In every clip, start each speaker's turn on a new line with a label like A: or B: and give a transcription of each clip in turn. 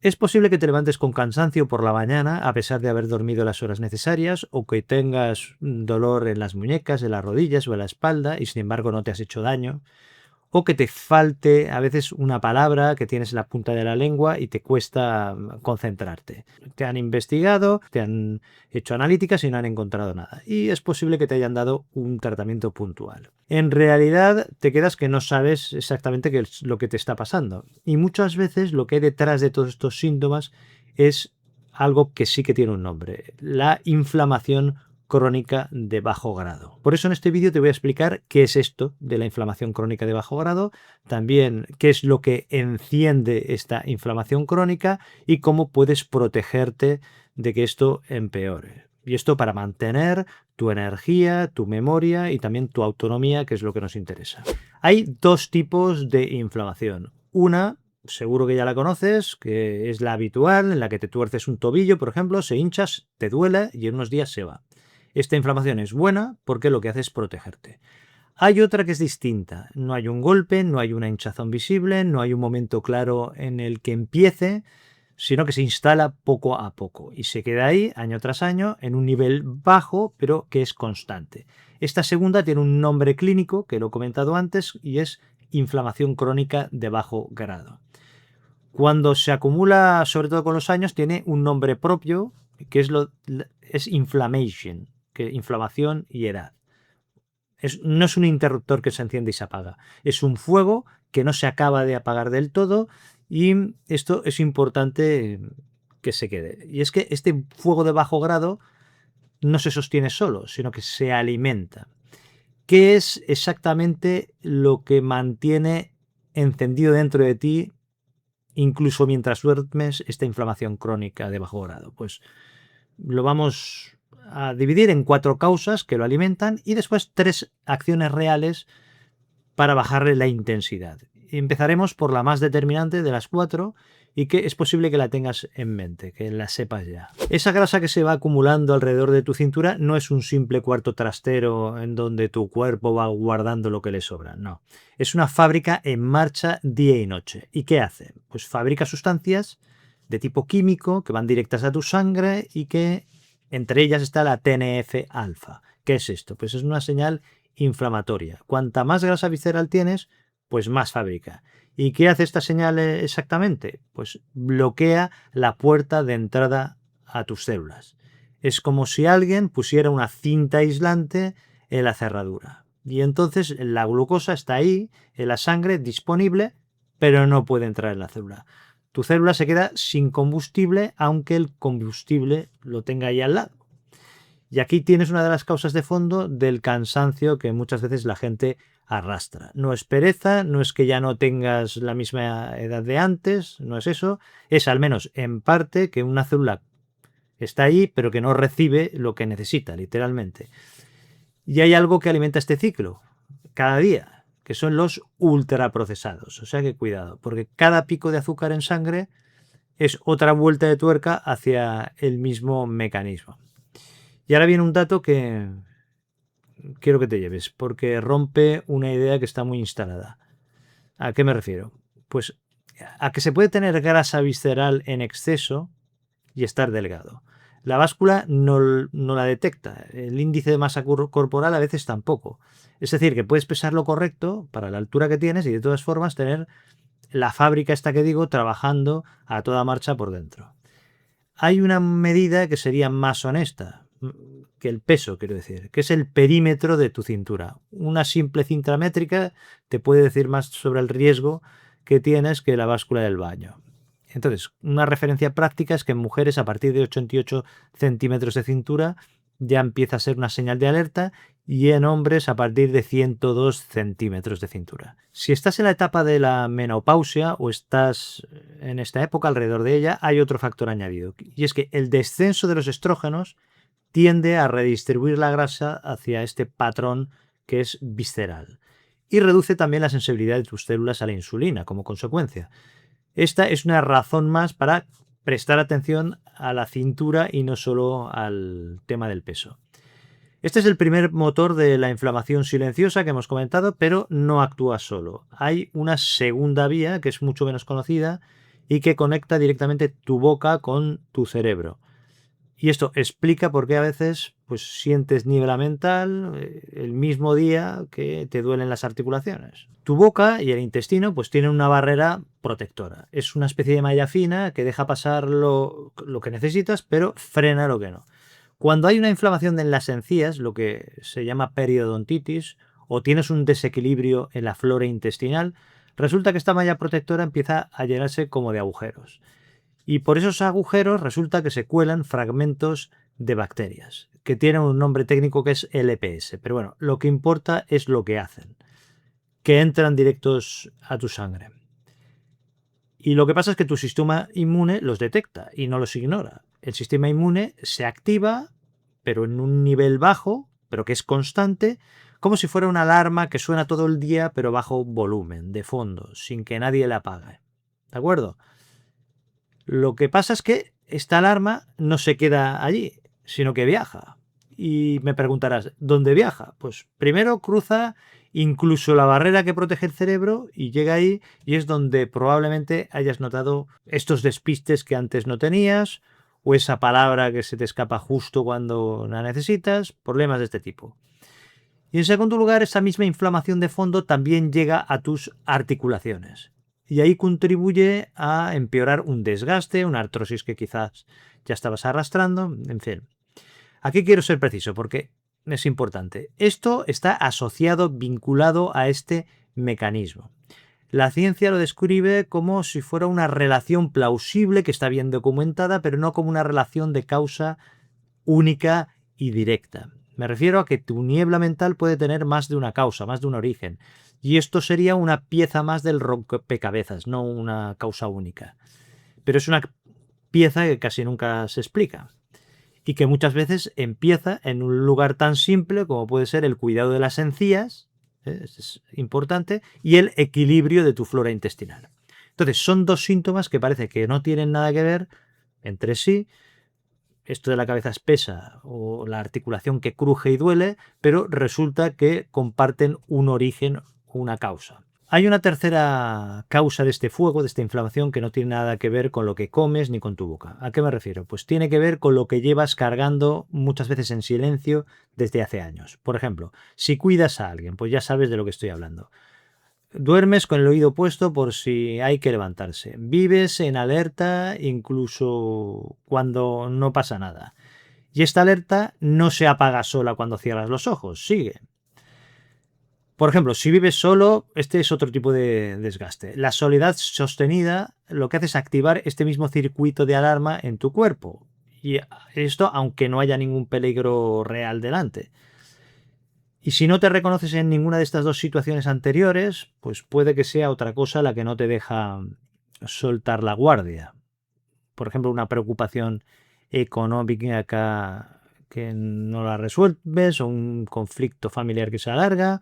A: Es posible que te levantes con cansancio por la mañana a pesar de haber dormido las horas necesarias, o que tengas dolor en las muñecas, en las rodillas o en la espalda y sin embargo no te has hecho daño, o que te falte a veces una palabra que tienes en la punta de la lengua y te cuesta concentrarte. Te han investigado, te han hecho analíticas y no han encontrado nada. Y es posible que te hayan dado un tratamiento puntual. En realidad te quedas que no sabes exactamente qué es lo que te está pasando. Y muchas veces lo que hay detrás de todos estos síntomas es algo que sí que tiene un nombre: la inflamación crónica de bajo grado. Por eso en este vídeo te voy a explicar qué es esto de la inflamación crónica de bajo grado, también qué es lo que enciende esta inflamación crónica y cómo puedes protegerte de que esto empeore. Y esto para mantener tu energía, tu memoria y también tu autonomía, que es lo que nos interesa. Hay dos tipos de inflamación. Una, seguro que ya la conoces, que es la habitual, en la que te tuerces un tobillo, por ejemplo, se hinchas, te duele y en unos días se va. Esta inflamación es buena porque lo que hace es protegerte. Hay otra que es distinta. No hay un golpe, no hay una hinchazón visible, no hay un momento claro en el que empiece, sino que se instala poco a poco y se queda ahí año tras año en un nivel bajo, pero que es constante. Esta segunda tiene un nombre clínico, que lo he comentado antes, y es inflamación crónica de bajo grado. Cuando se acumula, sobre todo con los años, tiene un nombre propio, que es inflammation, que inflamación y edad. No es un interruptor que se enciende y se apaga, es un fuego que no se acaba de apagar del todo, y esto es importante que se quede. Y es que este fuego de bajo grado no se sostiene solo, sino que se alimenta. ¿Qué es exactamente lo que mantiene encendido dentro de ti, incluso mientras duermes, esta inflamación crónica de bajo grado? Pues lo vamos a dividir en 4 causas que lo alimentan y después 3 acciones reales para bajarle la intensidad. Empezaremos por la más determinante de las 4 y que es posible que la tengas en mente, que la sepas ya. Esa grasa que se va acumulando alrededor de tu cintura no es un simple cuarto trastero en donde tu cuerpo va guardando lo que le sobra, no. Es una fábrica en marcha día y noche. ¿Y qué hace? Pues fabrica sustancias de tipo químico que van directas a tu sangre y que entre ellas está la TNF-alfa. ¿Qué es esto? Pues es una señal inflamatoria. Cuanta más grasa visceral tienes, pues más fabrica. ¿Y qué hace esta señal exactamente? Pues bloquea la puerta de entrada a tus células. Es como si alguien pusiera una cinta aislante en la cerradura. Y entonces la glucosa está ahí, en la sangre, disponible, pero no puede entrar en la célula. Tu célula se queda sin combustible, aunque el combustible lo tenga ahí al lado. Y aquí tienes una de las causas de fondo del cansancio que muchas veces la gente arrastra. No es pereza, no es que ya no tengas la misma edad de antes, no es eso, es al menos en parte que una célula está ahí pero que no recibe lo que necesita, literalmente. Y hay algo que alimenta este ciclo cada día, que son los ultraprocesados. O sea que cuidado, porque cada pico de azúcar en sangre es otra vuelta de tuerca hacia el mismo mecanismo. Y ahora viene un dato que quiero que te lleves, porque rompe una idea que está muy instalada. ¿A qué me refiero? Pues a que se puede tener grasa visceral en exceso y estar delgado. La báscula no la detecta, el índice de masa corporal a veces tampoco. Es decir, que puedes pesar lo correcto para la altura que tienes y de todas formas tener la fábrica esta que digo trabajando a toda marcha por dentro. Hay una medida que sería más honesta que el peso, quiero decir, que es el perímetro de tu cintura. Una simple cinta métrica te puede decir más sobre el riesgo que tienes que la báscula del baño. Entonces, una referencia práctica es que en mujeres a partir de 88 centímetros de cintura ya empieza a ser una señal de alerta, y en hombres a partir de 102 centímetros de cintura. Si estás en la etapa de la menopausia o estás en esta época alrededor de ella, hay otro factor añadido, y es que el descenso de los estrógenos tiende a redistribuir la grasa hacia este patrón que es visceral y reduce también la sensibilidad de tus células a la insulina como consecuencia. Esta es una razón más para prestar atención a la cintura y no solo al tema del peso. Este es el primer motor de la inflamación silenciosa que hemos comentado, pero no actúa solo. Hay una segunda vía que es mucho menos conocida y que conecta directamente tu boca con tu cerebro. Y esto explica por qué a veces pues, sientes niebla mental el mismo día que te duelen las articulaciones. Tu boca y el intestino pues, tienen una barrera protectora. Es una especie de malla fina que deja pasar lo que necesitas, pero frena lo que no. Cuando hay una inflamación en las encías, lo que se llama periodontitis, o tienes un desequilibrio en la flora intestinal, resulta que esta malla protectora empieza a llenarse como de agujeros. Y por esos agujeros resulta que se cuelan fragmentos de bacterias, que tienen un nombre técnico que es LPS. Pero bueno, lo que importa es lo que hacen, que entran directos a tu sangre. Y lo que pasa es que tu sistema inmune los detecta y no los ignora. El sistema inmune se activa, pero en un nivel bajo, pero que es constante, como si fuera una alarma que suena todo el día, pero bajo volumen, de fondo, sin que nadie la apague. ¿De acuerdo? Lo que pasa es que esta alarma no se queda allí, sino que viaja. Y me preguntarás, ¿dónde viaja? Pues primero cruza incluso la barrera que protege el cerebro y llega ahí, y es donde probablemente hayas notado estos despistes que antes no tenías, o esa palabra que se te escapa justo cuando la necesitas, problemas de este tipo. Y en segundo lugar, esa misma inflamación de fondo también llega a tus articulaciones. Y ahí contribuye a empeorar un desgaste, una artrosis que quizás ya estabas arrastrando, en fin. Aquí quiero ser preciso porque es importante. Esto está asociado, vinculado a este mecanismo. La ciencia lo describe como si fuera una relación plausible que está bien documentada, pero no como una relación de causa única y directa. Me refiero a que tu niebla mental puede tener más de una causa, más de un origen. Y esto sería una pieza más del rompecabezas, no una causa única. Pero es una pieza que casi nunca se explica. Y que muchas veces empieza en un lugar tan simple como puede ser el cuidado de las encías, es importante, y el equilibrio de tu flora intestinal. Entonces, son dos síntomas que parece que no tienen nada que ver entre sí, esto de la cabeza espesa o la articulación que cruje y duele, pero resulta que comparten un origen o una causa. Hay una tercera causa de este fuego, de esta inflamación, que no tiene nada que ver con lo que comes ni con tu boca. ¿A qué me refiero? Pues tiene que ver con lo que llevas cargando muchas veces en silencio desde hace años. Por ejemplo, si cuidas a alguien, pues ya sabes de lo que estoy hablando. Duermes con el oído puesto por si hay que levantarse. Vives en alerta incluso cuando no pasa nada. Y esta alerta no se apaga sola cuando cierras los ojos, sigue. Por ejemplo, si vives solo, este es otro tipo de desgaste. La soledad sostenida lo que hace es activar este mismo circuito de alarma en tu cuerpo. Y esto aunque no haya ningún peligro real delante. Y si no te reconoces en ninguna de estas dos situaciones anteriores, pues puede que sea otra cosa la que no te deja soltar la guardia. Por ejemplo, una preocupación económica que no la resuelves, o un conflicto familiar que se alarga,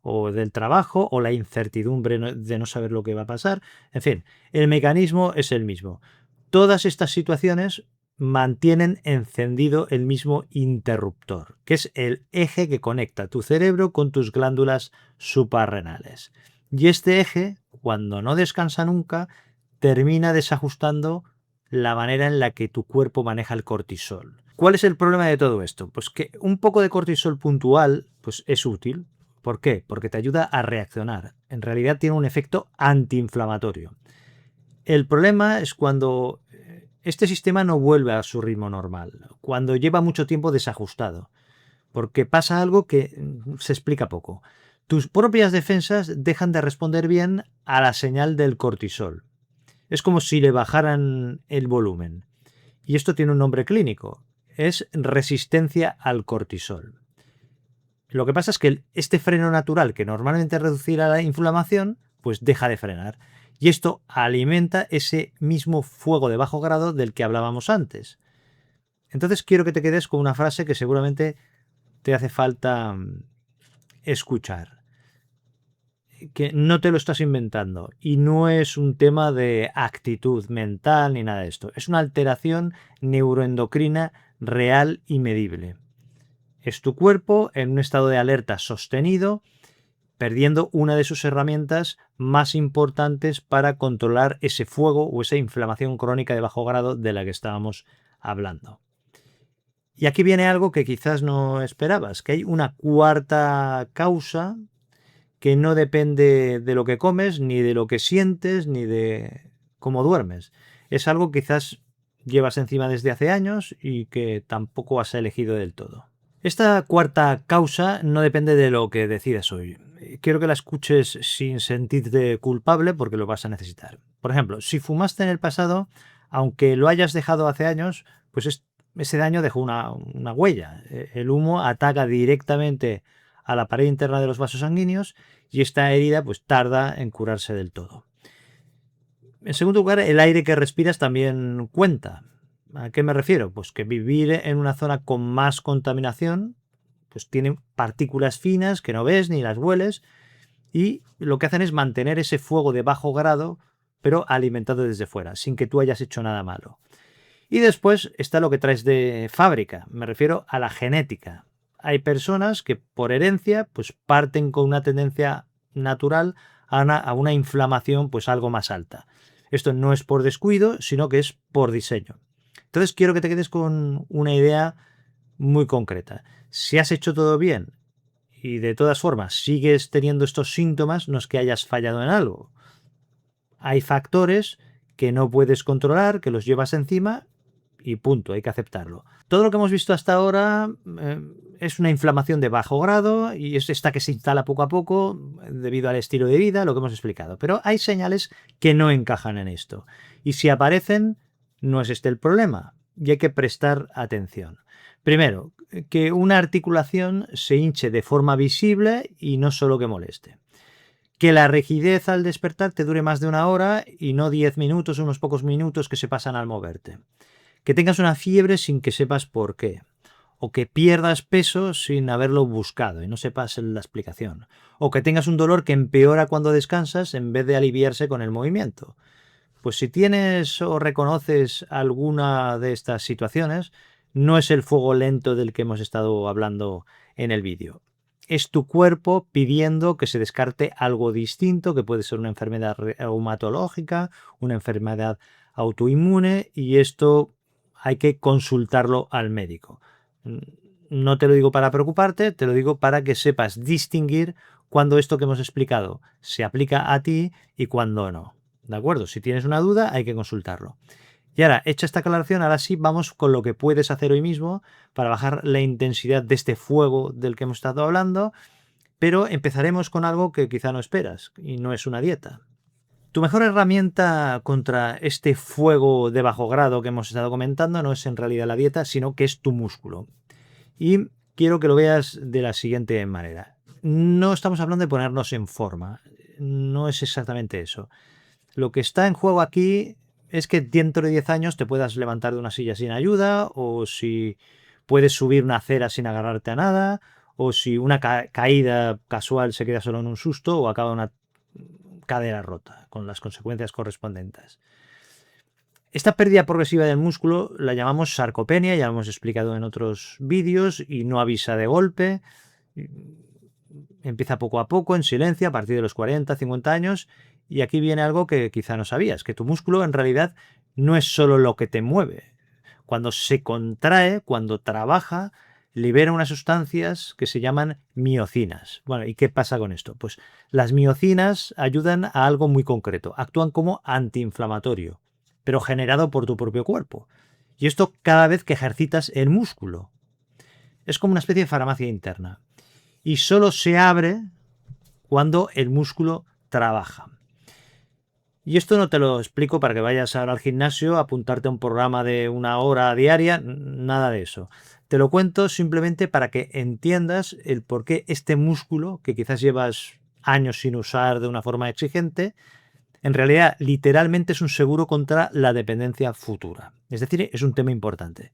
A: o del trabajo, o la incertidumbre de no saber lo que va a pasar. En fin, el mecanismo es el mismo. Todas estas situaciones mantienen encendido el mismo interruptor, que es el eje que conecta tu cerebro con tus glándulas suprarrenales. Y este eje, cuando no descansa nunca, termina desajustando la manera en la que tu cuerpo maneja el cortisol. ¿Cuál es el problema de todo esto? Pues que un poco de cortisol puntual pues es útil. ¿Por qué? Porque te ayuda a reaccionar. En realidad tiene un efecto antiinflamatorio. El problema es cuando este sistema no vuelve a su ritmo normal, cuando lleva mucho tiempo desajustado, porque pasa algo que se explica poco. Tus propias defensas dejan de responder bien a la señal del cortisol. Es como si le bajaran el volumen. Y esto tiene un nombre clínico. Es resistencia al cortisol. Lo que pasa es que este freno natural, que normalmente reducirá la inflamación, pues deja de frenar. Y esto alimenta ese mismo fuego de bajo grado del que hablábamos antes. Entonces quiero que te quedes con una frase que seguramente te hace falta escuchar. Que no te lo estás inventando y no es un tema de actitud mental ni nada de esto. Es una alteración neuroendocrina real y medible. Es tu cuerpo en un estado de alerta sostenido perdiendo una de sus herramientas más importantes para controlar ese fuego o esa inflamación crónica de bajo grado de la que estábamos hablando. Y aquí viene algo que quizás no esperabas, que hay una cuarta causa que no depende de lo que comes, ni de lo que sientes, ni de cómo duermes. Es algo que quizás llevas encima desde hace años y que tampoco has elegido del todo. Esta cuarta causa no depende de lo que decidas hoy. Quiero que la escuches sin sentirte culpable porque lo vas a necesitar. Por ejemplo, si fumaste en el pasado, aunque lo hayas dejado hace años, pues ese daño dejó una huella. El humo ataca directamente a la pared interna de los vasos sanguíneos y esta herida pues tarda en curarse del todo. En segundo lugar, el aire que respiras también cuenta. ¿A qué me refiero? Pues que vivir en una zona con más contaminación pues tiene partículas finas que no ves ni las hueles y lo que hacen es mantener ese fuego de bajo grado pero alimentado desde fuera, sin que tú hayas hecho nada malo. Y después está lo que traes de fábrica, me refiero a la genética. Hay personas que por herencia pues parten con una tendencia natural a una inflamación pues algo más alta. Esto no es por descuido, sino que es por diseño. Entonces quiero que te quedes con una idea muy concreta. Si has hecho todo bien y de todas formas sigues teniendo estos síntomas, no es que hayas fallado en algo. Hay factores que no puedes controlar, que los llevas encima y punto, hay que aceptarlo. Todo lo que hemos visto hasta ahora es una inflamación de bajo grado y es esta que se instala poco a poco debido al estilo de vida, lo que hemos explicado. Pero hay señales que no encajan en esto. Y si aparecen, no es este el problema y hay que prestar atención. Primero, que una articulación se hinche de forma visible y no solo que moleste. Que la rigidez al despertar te dure más de 1 hora y no 10 minutos, unos pocos minutos que se pasan al moverte. Que tengas una fiebre sin que sepas por qué. O que pierdas peso sin haberlo buscado y no sepas la explicación. O que tengas un dolor que empeora cuando descansas en vez de aliviarse con el movimiento. Pues si tienes o reconoces alguna de estas situaciones, no es el fuego lento del que hemos estado hablando en el vídeo. Es tu cuerpo pidiendo que se descarte algo distinto, que puede ser una enfermedad reumatológica, una enfermedad autoinmune, y esto hay que consultarlo al médico. No te lo digo para preocuparte, te lo digo para que sepas distinguir cuando esto que hemos explicado se aplica a ti y cuando no. ¿De acuerdo? Si tienes una duda, hay que consultarlo. Y ahora, hecha esta aclaración, ahora sí vamos con lo que puedes hacer hoy mismo para bajar la intensidad de este fuego del que hemos estado hablando, pero empezaremos con algo que quizá no esperas, y no es una dieta. Tu mejor herramienta contra este fuego de bajo grado que hemos estado comentando no es en realidad la dieta, sino que es tu músculo. Y quiero que lo veas de la siguiente manera. No estamos hablando de ponernos en forma, no es exactamente eso. Lo que está en juego aquí es que dentro de 10 años te puedas levantar de una silla sin ayuda, o si puedes subir una acera sin agarrarte a nada, o si una caída casual se queda solo en un susto o acaba una cadera rota, con las consecuencias correspondientes. Esta pérdida progresiva del músculo la llamamos sarcopenia, ya lo hemos explicado en otros vídeos, y no avisa de golpe. Empieza poco a poco, en silencio, a partir de los 40, 50 años, y aquí viene algo que quizá no sabías, que tu músculo en realidad no es solo lo que te mueve. Cuando se contrae, cuando trabaja, libera unas sustancias que se llaman miocinas. Bueno, ¿y qué pasa con esto? Pues las miocinas ayudan a algo muy concreto, actúan como antiinflamatorio, pero generado por tu propio cuerpo. Y esto cada vez que ejercitas el músculo. Es como una especie de farmacia interna. Y solo se abre cuando el músculo trabaja. Y esto no te lo explico para que vayas ahora al gimnasio, apuntarte a un programa de 1 hora diaria, nada de eso. Te lo cuento simplemente para que entiendas el por qué este músculo, que quizás llevas años sin usar de una forma exigente, en realidad literalmente es un seguro contra la dependencia futura. Es decir, es un tema importante.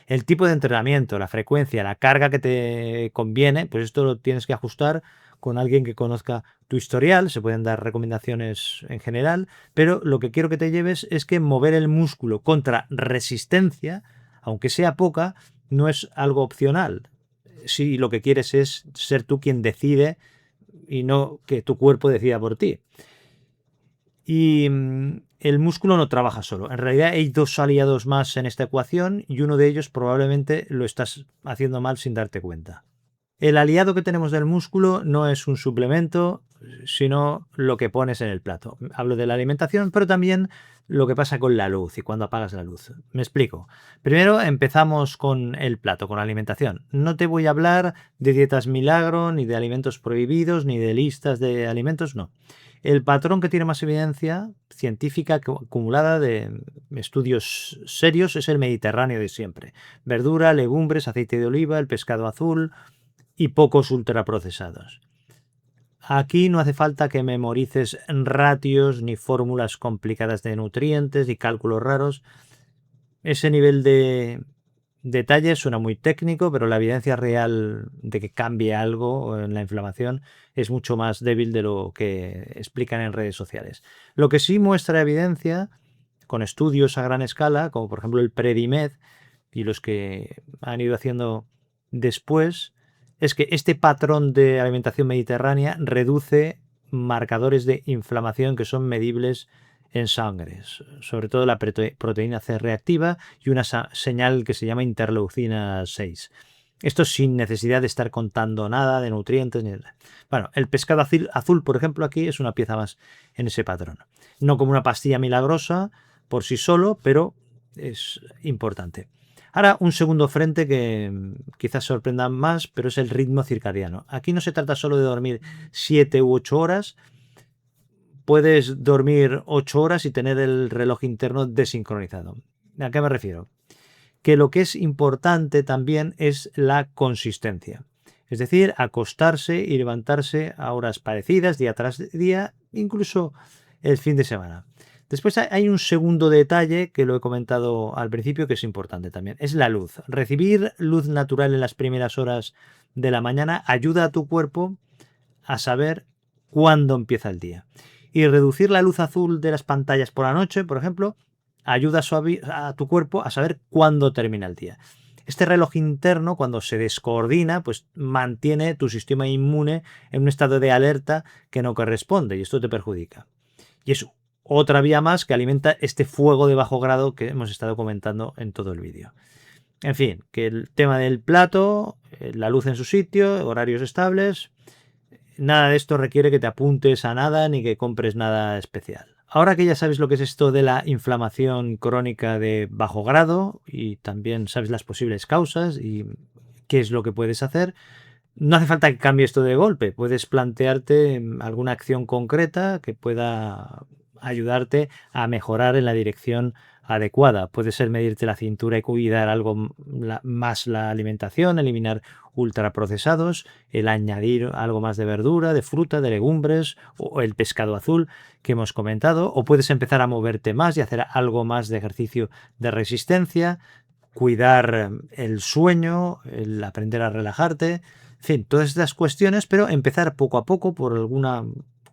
A: El tipo de entrenamiento, la frecuencia, la carga que te conviene, pues esto lo tienes que ajustar con alguien que conozca tu historial. Se pueden dar recomendaciones en general, pero lo que quiero que te lleves es que mover el músculo contra resistencia, aunque sea poca, no es algo opcional. Si lo que quieres es ser tú quien decide y no que tu cuerpo decida por ti. Y el músculo no trabaja solo. En realidad hay dos aliados más en esta ecuación y uno de ellos probablemente lo estás haciendo mal sin darte cuenta. El aliado que tenemos del músculo no es un suplemento, sino lo que pones en el plato. Hablo de la alimentación, pero también lo que pasa con la luz y cuando apagas la luz. Me explico. Primero empezamos con el plato, con la alimentación. No te voy a hablar de dietas milagro, ni de alimentos prohibidos, ni de listas de alimentos, no. El patrón que tiene más evidencia científica acumulada de estudios serios es el mediterráneo de siempre. Verdura, legumbres, aceite de oliva, el pescado azul y pocos ultraprocesados. Aquí no hace falta que memorices ratios ni fórmulas complicadas de nutrientes ni cálculos raros. Ese nivel de detalle suena muy técnico, pero la evidencia real de que cambie algo en la inflamación es mucho más débil de lo que explican en redes sociales. Lo que sí muestra evidencia con estudios a gran escala, como por ejemplo el Predimed y los que han ido haciendo después, es que este patrón de alimentación mediterránea reduce marcadores de inflamación que son medibles en sangre, sobre todo la proteína C reactiva y una señal que se llama interleucina 6. Esto sin necesidad de estar contando nada de nutrientes. Bueno, el pescado azul, por ejemplo, aquí es una pieza más en ese patrón. No como una pastilla milagrosa por sí solo, pero es importante. Ahora, un segundo frente que quizás sorprenda más, pero es el ritmo circadiano. Aquí no se trata solo de dormir 7 u 8 horas. Puedes dormir 8 horas y tener el reloj interno desincronizado. ¿A qué me refiero? Que lo que es importante también es la consistencia. Es decir, acostarse y levantarse a horas parecidas, día tras día, incluso el fin de semana. Después hay un segundo detalle que lo he comentado al principio que es importante también. Es la luz. Recibir luz natural en las primeras horas de la mañana ayuda a tu cuerpo a saber cuándo empieza el día. Y reducir la luz azul de las pantallas por la noche, por ejemplo, ayuda a tu cuerpo a saber cuándo termina el día. Este reloj interno, cuando se descoordina, pues mantiene tu sistema inmune en un estado de alerta que no corresponde y esto te perjudica. Y es otra vía más que alimenta este fuego de bajo grado que hemos estado comentando en todo el vídeo. En fin, que el tema del plato, la luz en su sitio, horarios estables, nada de esto requiere que te apuntes a nada ni que compres nada especial. Ahora que ya sabes lo que es esto de la inflamación crónica de bajo grado y también sabes las posibles causas y qué es lo que puedes hacer, no hace falta que cambie esto de golpe. Puedes plantearte alguna acción concreta que pueda ayudarte a mejorar en la dirección adecuada. Puede ser medirte la cintura y cuidar algo más la alimentación, eliminar ultraprocesados, el añadir algo más de verdura, de fruta, de legumbres o el pescado azul que hemos comentado. O puedes empezar a moverte más y hacer algo más de ejercicio de resistencia, cuidar el sueño, el aprender a relajarte. En fin, todas estas cuestiones, pero empezar poco a poco por alguna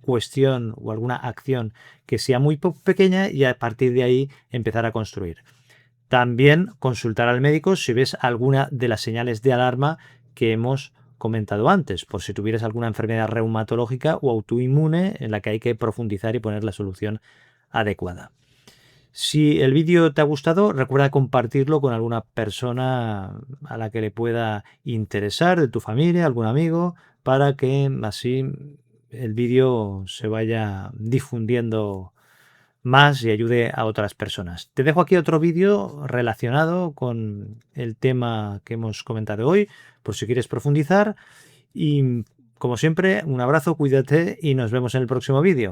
A: cuestión o alguna acción que sea muy pequeña y a partir de ahí empezar a construir. También consultar al médico si ves alguna de las señales de alarma que hemos comentado antes, por si tuvieras alguna enfermedad reumatológica o autoinmune en la que hay que profundizar y poner la solución adecuada. Si el vídeo te ha gustado, recuerda compartirlo con alguna persona a la que le pueda interesar, de tu familia, algún amigo, para que así el vídeo se vaya difundiendo más y ayude a otras personas. Te dejo aquí otro vídeo relacionado con el tema que hemos comentado hoy, por si quieres profundizar. Y como siempre, un abrazo, cuídate y nos vemos en el próximo vídeo.